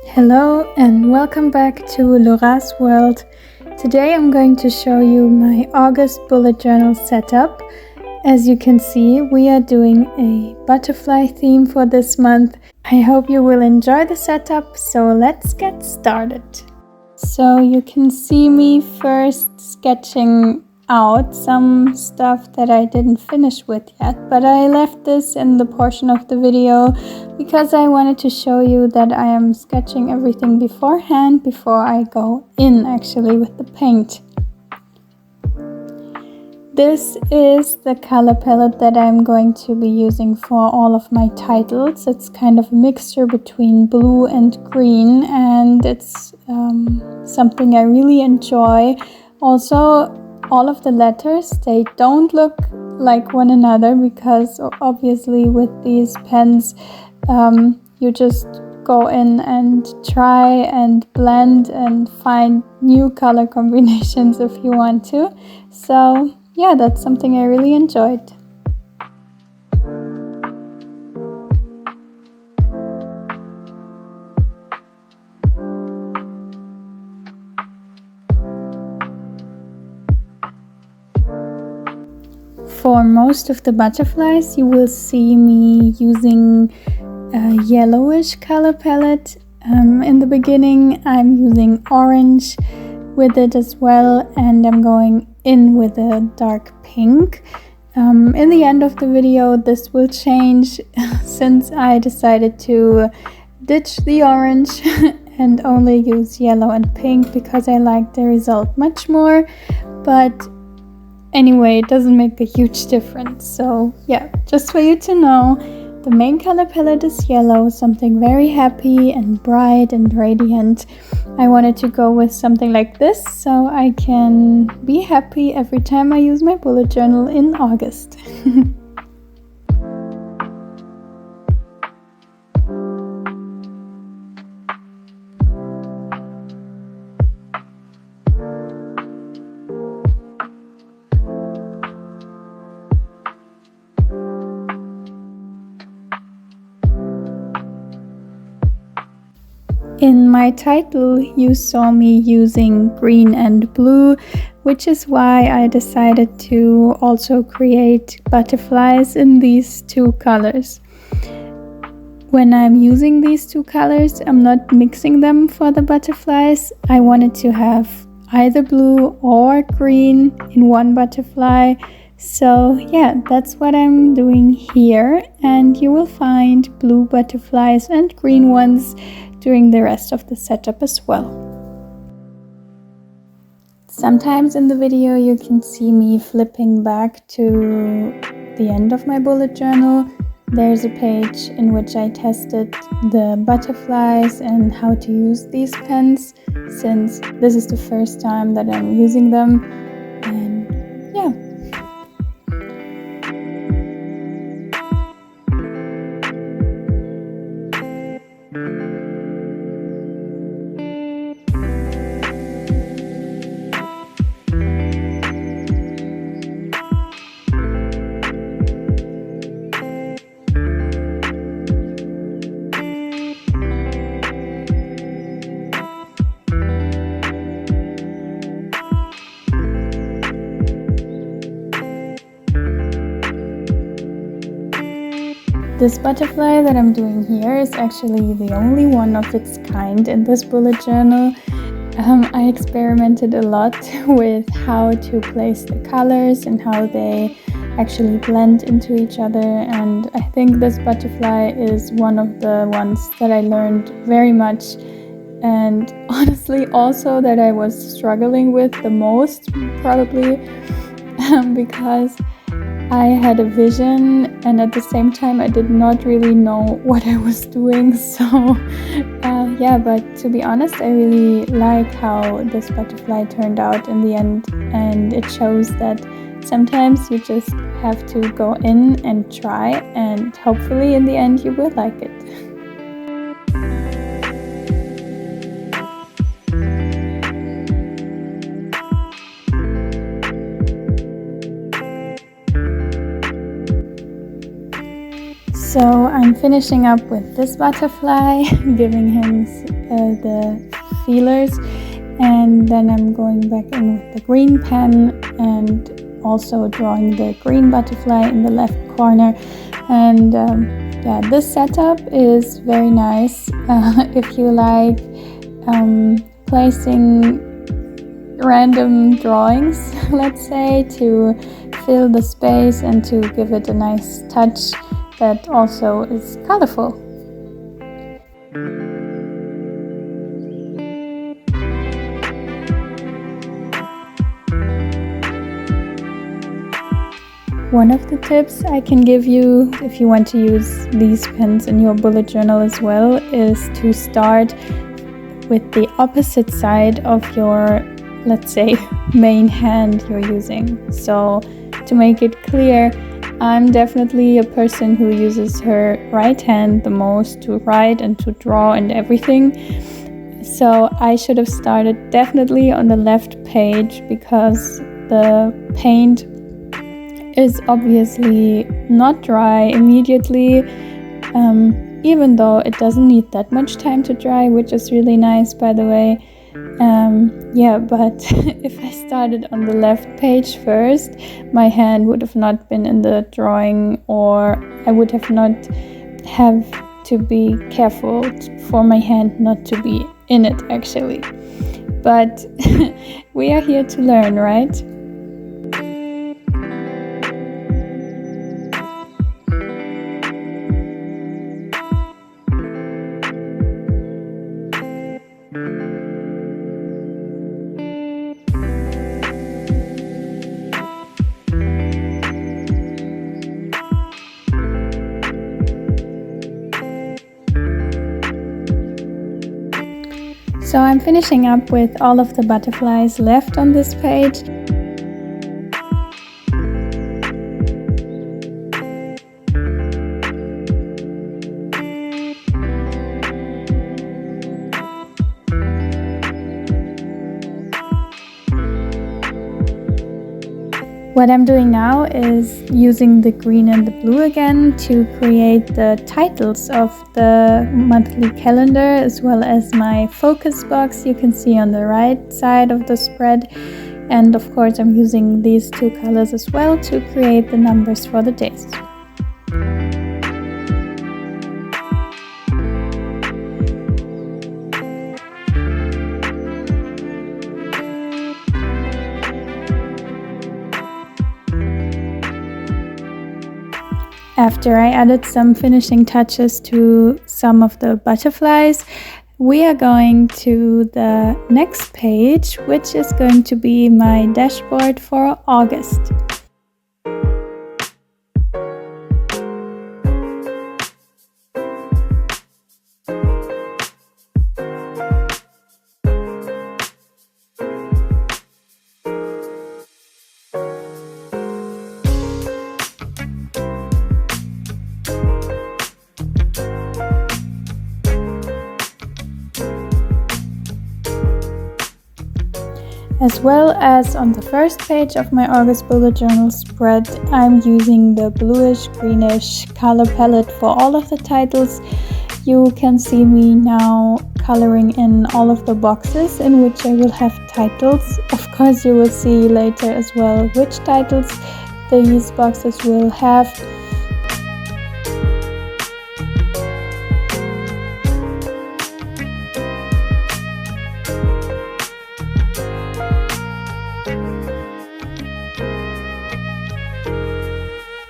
Hello and welcome back to Lora's World. Today I'm going to show you my August bullet journal setup. As you can see, we are doing a butterfly theme for this month. I hope you will enjoy the setup, so let's get started. So you can see me first sketching out some stuff that I didn't finish with yet, but I left this in the portion of the video because I wanted to show you that I am sketching everything beforehand before I go in actually with the paint. This is the color palette that I'm going to be using for all of my titles. It's kind of a mixture between blue and green, and it's something I really enjoy. Also, all of the letters, they don't look like one another because obviously with these pens you just go in and try and blend and find new color combinations if you want to. So yeah, that's something I really enjoyed. For most of the butterflies, you will see me using a yellowish color palette. In the beginning, I'm using orange with it as well, and I'm going in with a dark pink. In the end of the video, this will change since I decided to ditch the orange and only use yellow and pink because I like the result much more. But anyway, it doesn't make a huge difference. So yeah, just for you to know, the main color palette is yellow, something very happy and bright and radiant. I wanted to go with something like this so I can be happy every time I use my bullet journal in August. In my title, you saw me using green and blue, which is why I decided to also create butterflies in these two colors. When I'm using these two colors, I'm not mixing them for the butterflies. I wanted to have either blue or green in one butterfly. So yeah, that's what I'm doing here, and you will find blue butterflies and green ones during the rest of the setup as well. Sometimes in the video you can see me flipping back to the end of my bullet journal. There's a page in which I tested the butterflies and how to use these pens, since this is the first time that I'm using them. And yeah. This butterfly that I'm doing here is actually the only one of its kind in this bullet journal. I experimented a lot with how to place the colors and how they actually blend into each other, and I think this butterfly is one of the ones that I learned very much, and honestly also that I was struggling with the most probably because I had a vision and at the same time I did not really know what I was doing. So yeah, but to be honest, I really like how this butterfly turned out in the end, and it shows that sometimes you just have to go in and try, and hopefully in the end you will like it. So I'm finishing up with this butterfly, giving him the feelers, and then I'm going back in with the green pen and also drawing the green butterfly in the left corner. And yeah, this setup is very nice if you like placing random drawings, let's say, to fill the space and to give it a nice touch that also is colorful. One of the tips I can give you if you want to use these pens in your bullet journal as well is to start with the opposite side of your, let's say, main hand you're using. So to make it clear, I'm definitely a person who uses her right hand the most to write and to draw and everything. So I should have started definitely on the left page, because the paint is obviously not dry immediately, even though it doesn't need that much time to dry, which is really nice, by the way. Yeah, but if I started on the left page first, my hand would have not been in the drawing, or I would have not have to be careful for my hand not to be in it, actually. But we are here to learn, right? So I'm finishing up with all of the butterflies left on this page. What I'm doing now is using the green and the blue again to create the titles of the monthly calendar, as well as my focus box you can see on the right side of the spread. And of course I'm using these two colors as well to create the numbers for the days. After I added some finishing touches to some of the butterflies, we are going to the next page, which is going to be my dashboard for August. As well as on the first page of my August bullet journal spread, I'm using the bluish greenish color palette for all of the titles. You can see me now coloring in all of the boxes in which I will have titles. Of course, you will see later as well which titles these boxes will have.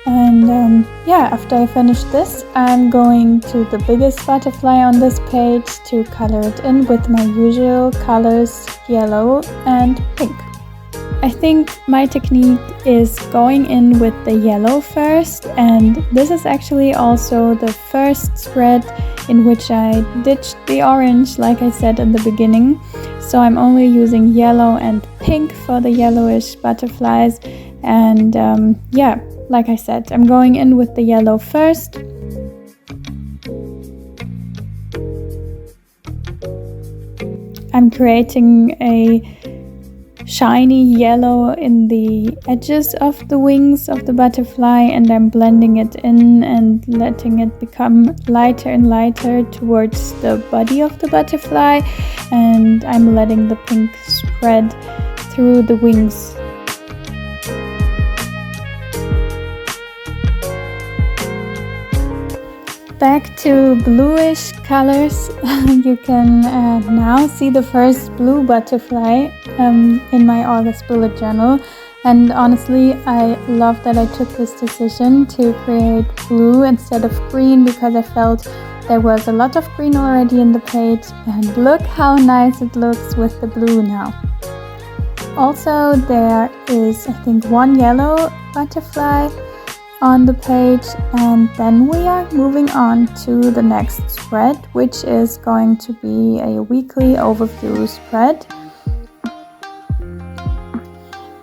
And yeah, after I finish this, I'm going to the biggest butterfly on this page to color it in with my usual colors, yellow and pink. I think my technique is going in with the yellow first, and this is actually also the first spread in which I ditched the orange, like I said in the beginning. So I'm only using yellow and pink for the yellowish butterflies, and yeah, like I said, I'm going in with the yellow first. I'm creating a shiny yellow in the edges of the wings of the butterfly, and I'm blending it in and letting it become lighter and lighter towards the body of the butterfly, and I'm letting the pink spread through the wings. Back to bluish colors, you can now see the first blue butterfly in my August bullet journal, and honestly I love that I took this decision to create blue instead of green, because I felt there was a lot of green already in the page, and look how nice it looks with the blue now. Also there is, I think, one yellow butterfly on the page, and then we are moving on to the next spread, which is going to be a weekly overview spread.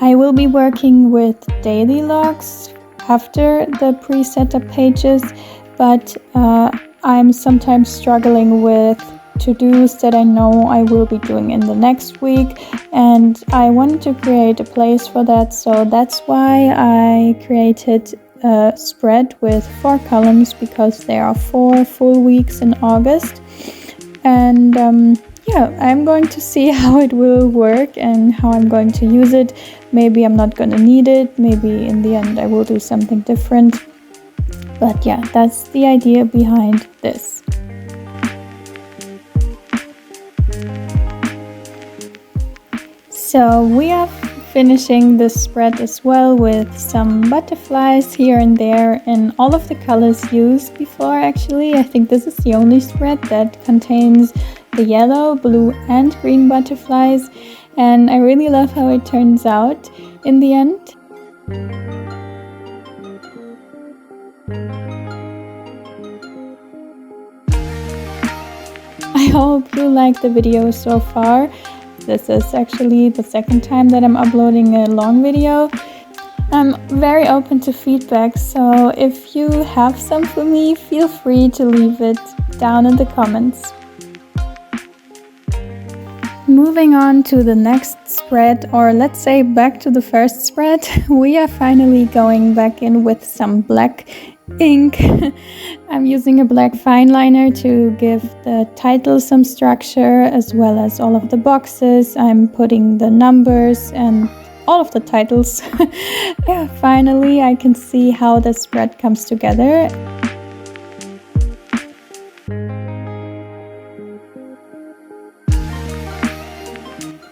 I will be working with daily logs after the pre-setup pages, but I'm sometimes struggling with to-dos that I know I will be doing in the next week, and I wanted to create a place for that, so that's why I created a spread with 4 columns, because there are 4 full weeks in August. And yeah, I'm going to see how it will work and how I'm going to use it. Maybe I'm not going to need it, maybe in the end I will do something different, but yeah, that's the idea behind this. So we are finishing this spread as well with some butterflies here and there in all of the colors used before. Actually, I think this is the only spread that contains the yellow, blue and green butterflies, and I really love how it turns out in the end. I hope you like the video so far. This is actually the second time that I'm uploading a long video. I'm very open to feedback, so if you have some for me, feel free to leave it down in the comments. Moving on to the next spread, or let's say back to the first spread, we are finally going back in with some black ink. I'm using a black fine liner to give the title some structure, as well as all of the boxes. I'm putting the numbers and all of the titles. Yeah, finally I can see how the spread comes together.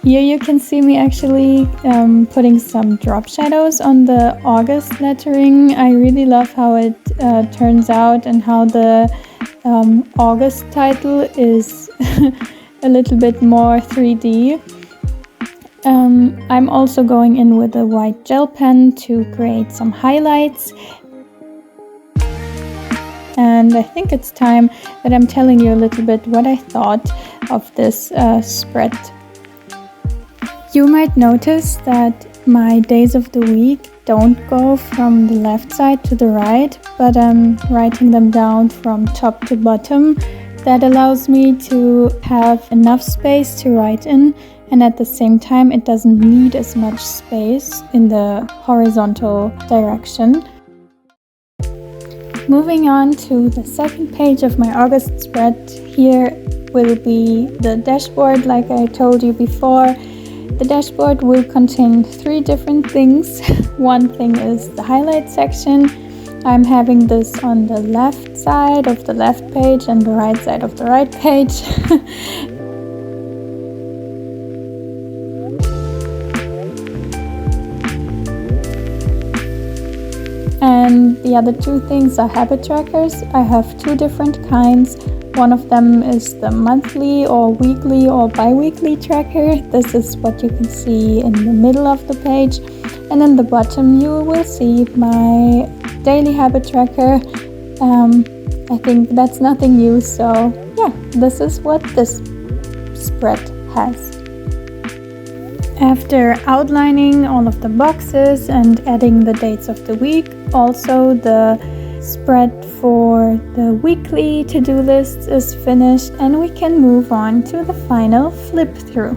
Here you can see me actually putting some drop shadows on the August lettering. I really love how it turns out, and how the August title is a little bit more 3D. I'm also going in with a white gel pen to create some highlights. And I think it's time that I'm telling you a little bit what I thought of this spread. You might notice that my days of the week don't go from the left side to the right, but I'm writing them down from top to bottom. That allows me to have enough space to write in, and at the same time it doesn't need as much space in the horizontal direction. Moving on to the second page of my August spread, here will be the dashboard like I told you before. The dashboard will contain 3 different things. One thing is the highlight section. I'm having this on the left side of the left page and the right side of the right page. And the other 2 things are habit trackers. I have 2 different kinds. One of them is the monthly or weekly or bi-weekly tracker. This is what you can see in the middle of the page. And in the bottom you will see my daily habit tracker. I think that's nothing new, so yeah, this is what this spread has. After outlining all of the boxes and adding the dates of the week, also the spread for the weekly to-do list is finished, and we can move on to the final flip through.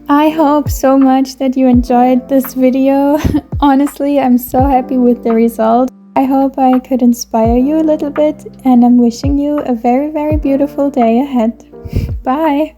I hope so much that you enjoyed this video. Honestly, I'm so happy with the result. I hope I could inspire you a little bit, and I'm wishing you a very, very beautiful day ahead. Bye!